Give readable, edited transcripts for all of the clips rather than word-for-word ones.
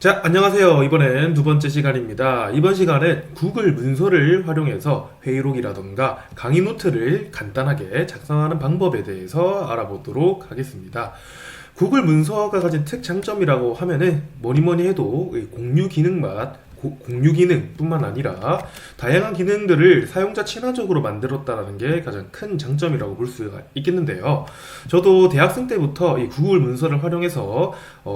자, 안녕하세요. 이번엔 두 번째 시간입니다. 이번 시간은 구글 문서를 활용해서 회의록이라던가 강의 노트를 간단하게 작성하는 방법에 대해서 알아보도록 하겠습니다. 구글 문서가 가진 특장점이라고 하면은 뭐니 해도 이 공유 기능뿐만 아니라 다양한 기능들을 사용자 친화적으로 만들었다는 게 가장 큰 장점이라고 볼 수가 있겠는데요. 저도 대학생 때부터 이 구글 문서를 활용해서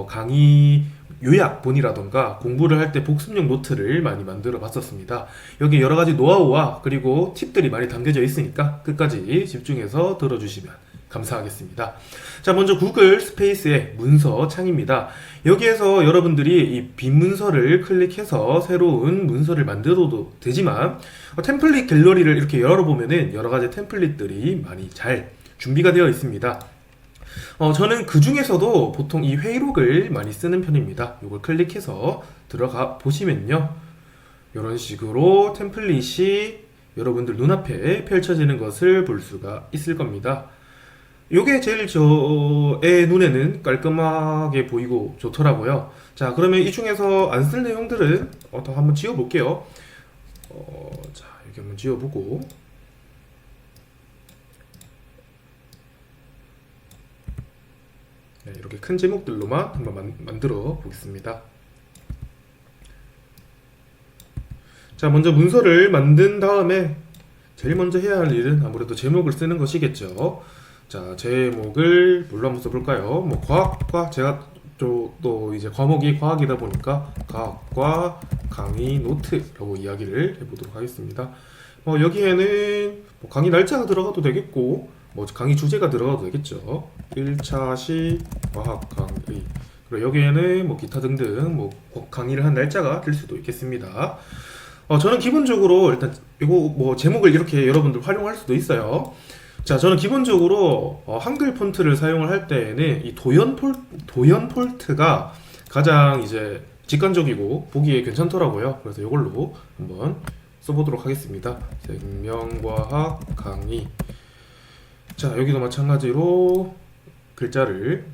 강의 요약본이라던가 공부를 할 때 복습용 노트를 많이 만들어 봤었습니다. 여기 여러 가지 노하우와 그리고 팁들이 많이 담겨져 있으니까 끝까지 집중해서 들어주시면 감사하겠습니다. 자, 먼저 구글 스페이스의 문서 창입니다. 여기에서 여러분들이 이 빈 문서를 클릭해서 새로운 문서를 만들어도 되지만 템플릿 갤러리를 이렇게 열어보면은 여러 가지 템플릿들이 많이 잘 준비가 되어 있습니다. 저는 그 중에서도 보통 이 회의록을 많이 쓰는 편입니다. 이걸 클릭해서 들어가 보시면요. 이런 식으로 템플릿이 여러분들 눈앞에 펼쳐지는 것을 볼 수가 있을 겁니다. 이게 제일 저의 눈에는 깔끔하게 보이고 좋더라고요. 자, 그러면 이 중에서 안 쓸 내용들은 더 한번 지워볼게요. 자, 여기 한번 지워보고 네, 이렇게 큰 제목들로만 한번 만들어 보겠습니다. 자, 먼저 문서를 만든 다음에 제일 먼저 해야 할 일은 아무래도 제목을 쓰는 것이겠죠. 자, 제목을 뭘로 한번 써볼까요? 뭐 과학과 제가 또 이제 과목이 과학이다 보니까 과학과 강의 노트라고 이야기를 해보도록 하겠습니다. 여기에는 뭐 강의 날짜가 들어가도 되겠고 뭐 강의 주제가 들어가도 되겠죠. 1차 시 과학 강의. 그리고 여기에는 뭐 기타 등등 뭐 강의를 한 날짜가 될 수도 있겠습니다. 저는 기본적으로 일단 이거 뭐 제목을 이렇게 여러분들 활용할 수도 있어요. 자, 저는 기본적으로 한글 폰트를 사용을 할 때에는 이 도연 폴트가 가장 이제 직관적이고 보기에 괜찮더라고요. 그래서 이걸로 한번 써보도록 하겠습니다. 생명과학 강의. 자, 여기도 마찬가지로 글자를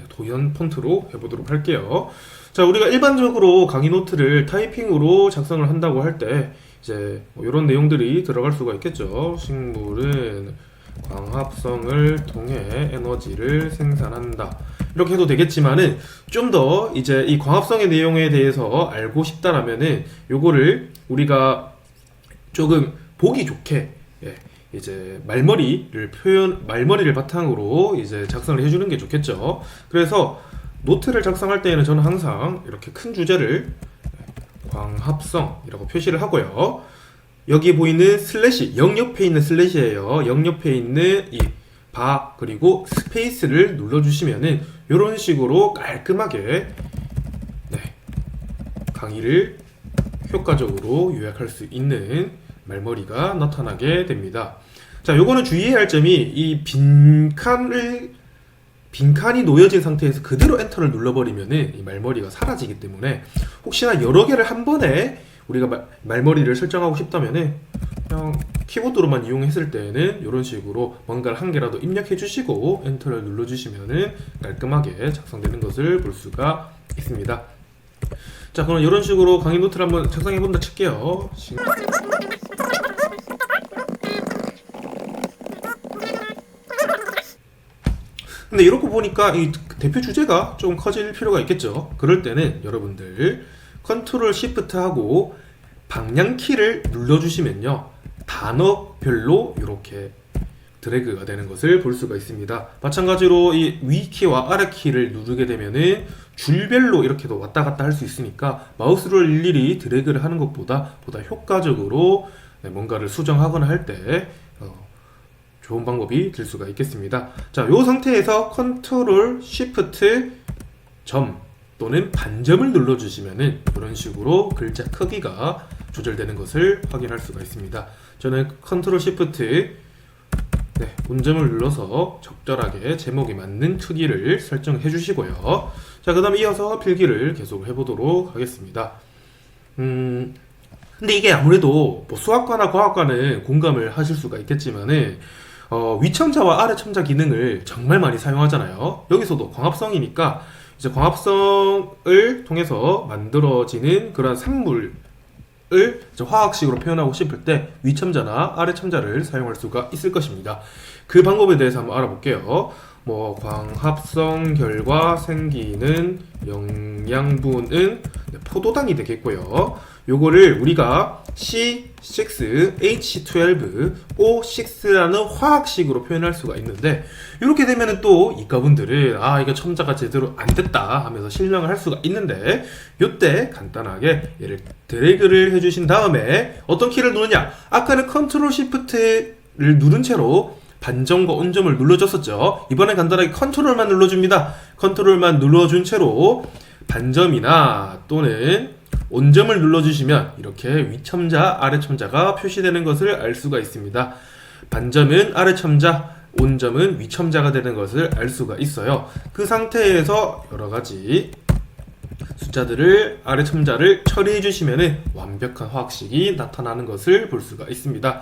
도연 폰트로 해보도록 할게요. 자, 우리가 일반적으로 강의 노트를 타이핑으로 작성을 한다고 할 때 이제 이런 내용들이 들어갈 수가 있겠죠. 식물은 광합성을 통해 에너지를 생산한다. 이렇게 해도 되겠지만은 좀 더 이제 이 광합성의 내용에 대해서 알고 싶다라면은 요거를 우리가 조금 보기 좋게 이제 말머리를 바탕으로 이제 작성을 해주는 게 좋겠죠. 그래서 노트를 작성할 때에는 저는 항상 이렇게 큰 주제를 광합성이라고 표시를 하고요. 여기 보이는 슬래시, 0 옆에 있는 슬래시예요. 0 옆에 있는 이 바 그리고 스페이스를 눌러주시면은 이런 식으로 깔끔하게 강의를 효과적으로 요약할 수 있는 말머리가 나타나게 됩니다. 자, 요거는 주의해야 할 점이 이 빈칸이 놓여진 상태에서 그대로 엔터를 눌러버리면은 이 말머리가 사라지기 때문에 혹시나 여러 개를 한 번에 우리가 말머리를 설정하고 싶다면은 그냥 키보드로만 이용했을 때는 이런 식으로 뭔가를 한 개라도 입력해 주시고 엔터를 눌러 주시면은 깔끔하게 작성되는 것을 볼 수가 있습니다. 자, 그럼 이런 식으로 강의 노트를 한번 작성해 본다 칠게요. 근데 이렇게 보니까 이 대표 주제가 좀 커질 필요가 있겠죠. 그럴 때는 여러분들 컨트롤 시프트 하고 방향키를 눌러주시면요, 단어별로 이렇게 드래그가 되는 것을 볼 수가 있습니다. 마찬가지로 이 위키와 아래키를 누르게 되면은 줄별로 이렇게도 왔다 갔다 할 수 있으니까 마우스를 일일이 드래그를 하는 것보다 효과적으로 뭔가를 수정하거나 할 때 좋은 방법이 될 수가 있겠습니다. 자, 이 상태에서 컨트롤 시프트 점 또는 반점을 눌러주시면은 이런 식으로 글자 크기가 조절되는 것을 확인할 수가 있습니다. 저는 컨트롤 시프트 본점을 눌러서 적절하게 제목에 맞는 크기를 설정해 주시고요. 자, 그 다음 이어서 필기를 계속 해보도록 하겠습니다. 근데 이게 아무래도 뭐 수학과나 과학과는 공감을 하실 수가 있겠지만은 위첨자와 아래첨자 기능을 정말 많이 사용하잖아요. 여기서도 광합성이니까 이제 광합성을 통해서 만들어지는 그런 산물을 이제 화학식으로 표현하고 싶을 때 위첨자나 아래첨자를 사용할 수가 있을 것입니다. 그 방법에 대해서 한번 알아볼게요. 뭐 광합성 결과 생기는 영양분은 포도당이 되겠고요. 요거를 우리가 C6H12O6라는 화학식으로 표현할 수가 있는데, 이렇게 되면은 또 이과분들은 이거 첨자가 제대로 안 됐다 하면서 실망을 할 수가 있는데, 요때 간단하게 얘를 드래그를 해주신 다음에 어떤 키를 누르냐? 아까는 컨트롤 시프트를 누른 채로 반점과 온점을 눌러줬었죠. 이번엔 간단하게 컨트롤만 눌러줍니다. 컨트롤만 눌러준 채로 반점이나 또는 온점을 눌러주시면 이렇게 위첨자, 아래첨자가 표시되는 것을 알 수가 있습니다. 반점은 아래첨자, 온점은 위첨자가 되는 것을 알 수가 있어요. 그 상태에서 여러가지 숫자들을 아래첨자를 처리해 주시면 완벽한 화학식이 나타나는 것을 볼 수가 있습니다.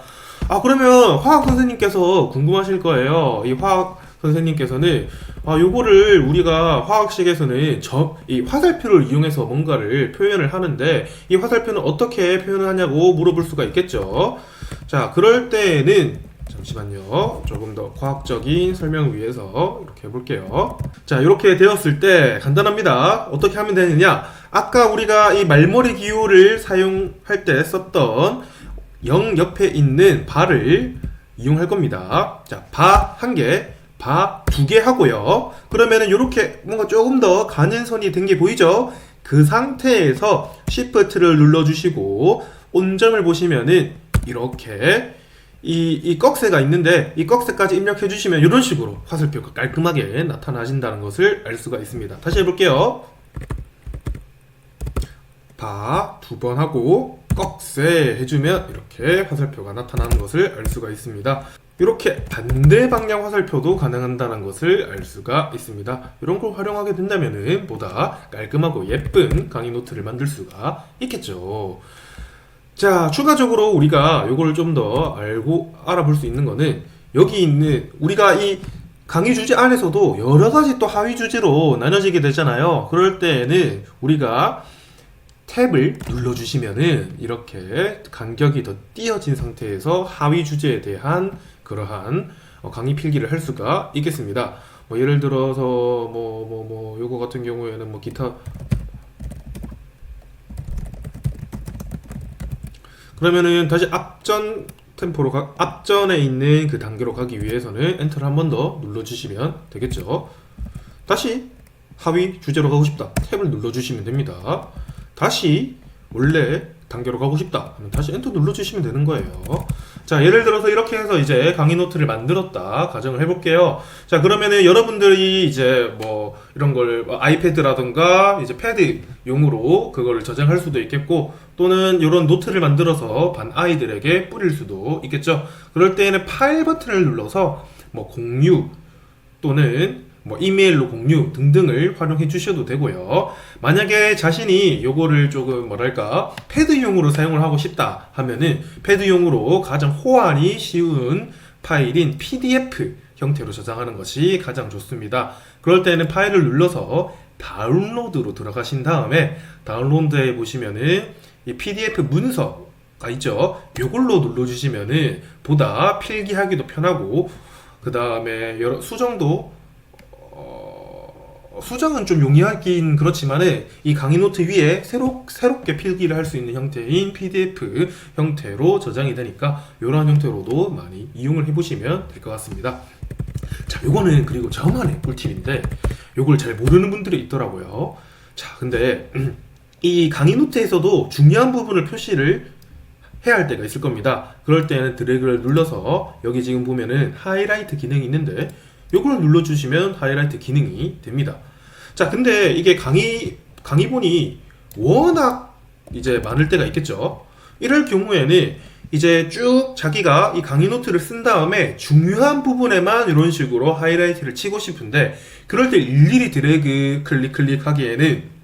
그러면 화학 선생님께서 궁금하실 거예요. 이 화학 선생님께서는 요거를 우리가 화학식에서는 이 화살표를 이용해서 뭔가를 표현을 하는데, 이 화살표는 어떻게 표현을 하냐고 물어볼 수가 있겠죠. 자, 그럴 때에는 잠시만요. 조금 더 과학적인 설명을 위해서 이렇게 해볼게요. 자, 이렇게 되었을 때 간단합니다. 어떻게 하면 되느냐? 아까 우리가 이 말머리 기호를 사용할 때 썼던 0 옆에 있는 바를 이용할 겁니다. 자, 바 1개, 바 2개 하고요. 그러면은 이렇게 뭔가 조금 더 가는 선이 된 게 보이죠? 그 상태에서 Shift를 눌러주시고 온점을 보시면은 이렇게 이 꺽쇠가 있는데, 이 꺽쇠까지 입력해 주시면 이런 식으로 화살표가 깔끔하게 나타나신다는 것을 알 수가 있습니다. 다시 해볼게요. 바 2번 하고 꺽쇠 해주면 이렇게 화살표가 나타나는 것을 알 수가 있습니다. 이렇게 반대 방향 화살표도 가능한다는 것을 알 수가 있습니다. 이런 걸 활용하게 된다면 보다 깔끔하고 예쁜 강의 노트를 만들 수가 있겠죠. 자, 추가적으로 우리가 이걸 좀 더 알아볼 수 있는 거는, 여기 있는 우리가 이 강의 주제 안에서도 여러 가지 또 하위 주제로 나눠지게 되잖아요. 그럴 때에는 우리가 탭을 눌러주시면은 이렇게 간격이 더 띄어진 상태에서 하위 주제에 대한 그러한 강의 필기를 할 수가 있겠습니다. 예를 들어서 요거 같은 경우에는 기타, 그러면은 다시 앞전 템포로 앞전에 있는 그 단계로 가기 위해서는 엔터를 한 번 더 눌러주시면 되겠죠. 다시 하위 주제로 가고 싶다, 탭을 눌러주시면 됩니다. 다시 원래 단계로 가고 싶다 하면 다시 엔터 눌러주시면 되는 거예요. 자, 예를 들어서 이렇게 해서 이제 강의 노트를 만들었다 가정을 해볼게요. 자, 그러면은 여러분들이 이제 이런 걸 아이패드라든가 이제 패드용으로 그거를 저장할 수도 있겠고, 또는 이런 노트를 만들어서 반 아이들에게 뿌릴 수도 있겠죠. 그럴 때에는 파일 버튼을 눌러서 공유 또는 이메일로 공유 등등을 활용해 주셔도 되고요. 만약에 자신이 요거를 조금 패드용으로 사용을 하고 싶다 하면은 패드용으로 가장 호환이 쉬운 파일인 PDF 형태로 저장하는 것이 가장 좋습니다. 그럴 때는 파일을 눌러서 다운로드로 들어가신 다음에 다운로드에 보시면은 이 PDF 문서가 있죠. 요걸로 눌러주시면은 보다 필기하기도 편하고, 그 다음에 여러 수정은 좀 용이하긴 그렇지만은 이 강의 노트 위에 새롭게 필기를 할 수 있는 형태인 PDF 형태로 저장이 되니까 이런 형태로도 많이 이용을 해보시면 될 것 같습니다. 자, 요거는 그리고 저만의 꿀팁인데, 요걸 잘 모르는 분들이 있더라고요. 자, 근데 이 강의 노트에서도 중요한 부분을 표시를 해야 할 때가 있을 겁니다. 그럴 때는 드래그를 눌러서 여기 지금 보면은 하이라이트 기능이 있는데, 요걸 눌러주시면 하이라이트 기능이 됩니다. 자, 근데 이게 강의본이 워낙 이제 많을 때가 있겠죠. 이럴 경우에는 이제 쭉 자기가 이 강의 노트를 쓴 다음에 중요한 부분에만 이런 식으로 하이라이트를 치고 싶은데, 그럴 때 일일이 드래그 클릭하기에는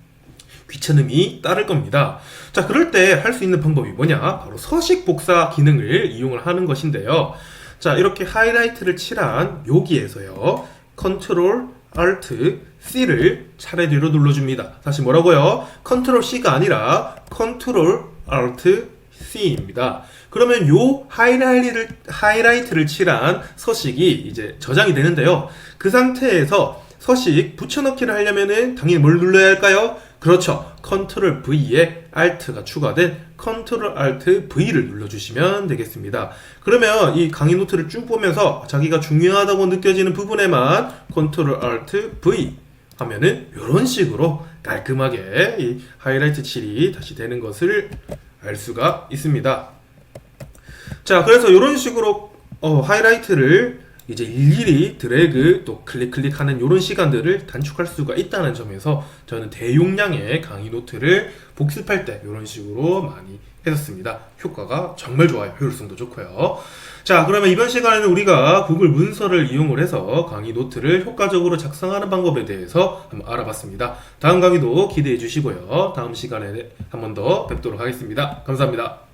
귀찮음이 따를 겁니다. 자, 그럴 때 할 수 있는 방법이 뭐냐? 바로 서식 복사 기능을 이용을 하는 것인데요. 자, 이렇게 하이라이트를 칠한 여기에서요, 컨트롤, 알트, C를 차례대로 눌러줍니다. 다시 뭐라고요? 컨트롤 C가 아니라 컨트롤 Alt C입니다. 그러면 요 하이라이트를 칠한 서식이 이제 저장이 되는데요. 그 상태에서 서식 붙여넣기를 하려면은 당연히 뭘 눌러야 할까요? 그렇죠. 컨트롤 V에 Alt가 추가된 컨트롤 Alt V를 눌러주시면 되겠습니다. 그러면 이 강의 노트를 쭉 보면서 자기가 중요하다고 느껴지는 부분에만 컨트롤 Alt V 하면은 이런 식으로 깔끔하게 이 하이라이트 칠이 다시 되는 것을 알 수가 있습니다. 자, 그래서 이런 식으로 하이라이트를 이제 일일이 드래그 또 클릭하는 이런 시간들을 단축할 수가 있다는 점에서 저는 대용량의 강의 노트를 복습할 때 이런 식으로 많이 했었습니다. 효과가 정말 좋아요. 효율성도 좋고요. 자, 그러면 이번 시간에는 우리가 구글 문서를 이용을 해서 강의 노트를 효과적으로 작성하는 방법에 대해서 한번 알아봤습니다. 다음 강의도 기대해 주시고요. 다음 시간에 한 번 더 뵙도록 하겠습니다. 감사합니다.